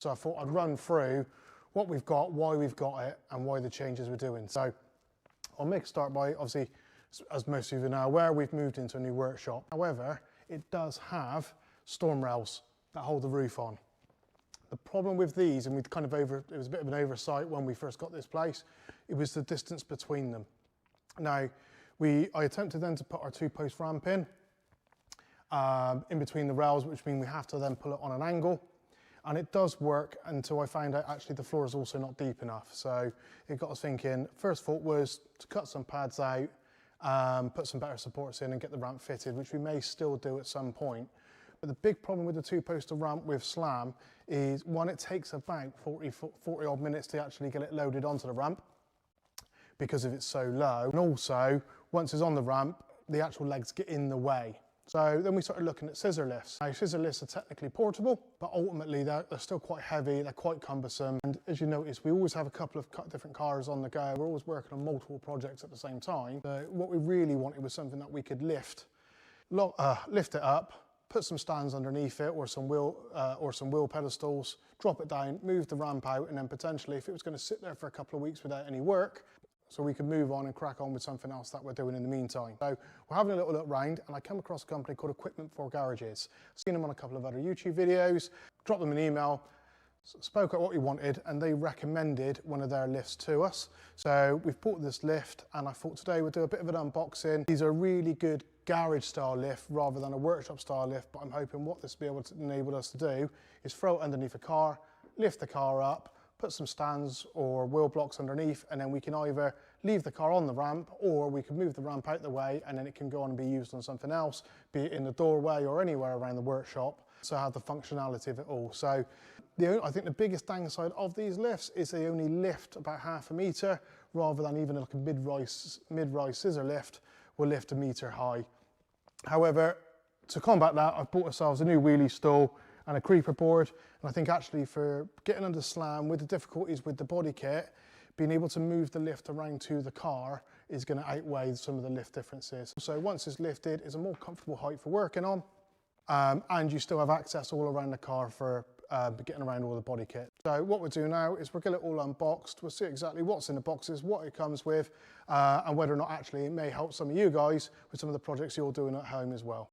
So I thought I'd run through what we've got, why we've got it, and why the changes we're doing. So I'll make a start by, obviously, as most of you know, where we've moved into a new workshop. However, it does have storm rails that hold the roof on. The problem with these, and it was a bit of an oversight when we first got this place, it was the distance between them. Now, I attempted then to put our 2-post ramp in between the rails, which means we have to then pull it on an angle. And it does work until I found out actually the floor is also not deep enough. So it got us thinking, first thought was to cut some pads out, put some better supports in and get the ramp fitted, which we may still do at some point. But the big problem with the 2-poster ramp with SLAM is, one, it takes about 40 odd minutes to actually get it loaded onto the ramp because if it's so low. And also, once it's on the ramp, the actual legs get in the way. So then we started looking at scissor lifts. Now, scissor lifts are technically portable, but ultimately they're still quite heavy, they're quite cumbersome. And as you notice, we always have a couple of different cars on the go. We're always working on multiple projects at the same time. So what we really wanted was something that we could lift it up, put some stands underneath it or some wheel pedestals, drop it down, move the ramp out, and then potentially, if it was going to sit there for a couple of weeks without any work, so we can move on and crack on with something else that we're doing in the meantime. So we're having a little look round, and I come across a company called Equipment for Garages. Seen them on a couple of other YouTube videos, dropped them an email, spoke out what we wanted, and they recommended one of their lifts to us. So we've bought this lift, and I thought today we'll do a bit of an unboxing. These are a really good garage style lift rather than a workshop style lift, but I'm hoping what this will be able to enable us to do is throw it underneath a car, lift the car up, put some stands or wheel blocks underneath, and then we can either leave the car on the ramp or we can move the ramp out the way and then it can go on and be used on something else, be it in the doorway or anywhere around the workshop, so have the functionality of it all. So I think the biggest downside of these lifts is they only lift about ½ metre rather than even like a mid-rise scissor lift will lift 1 metre high. However, to combat that, I've bought ourselves a new wheelie stool and a creeper board, and I think actually for getting under SLAM with the difficulties with the body kit, being able to move the lift around to the car is going to outweigh some of the lift differences. So once it's lifted, it's a more comfortable height for working on, and you still have access all around the car for getting around all the body kit. So what we'll do now is we'll get it all unboxed, we'll see exactly what's in the boxes, what it comes with, and whether or not actually it may help some of you guys with some of the projects you're doing at home as well.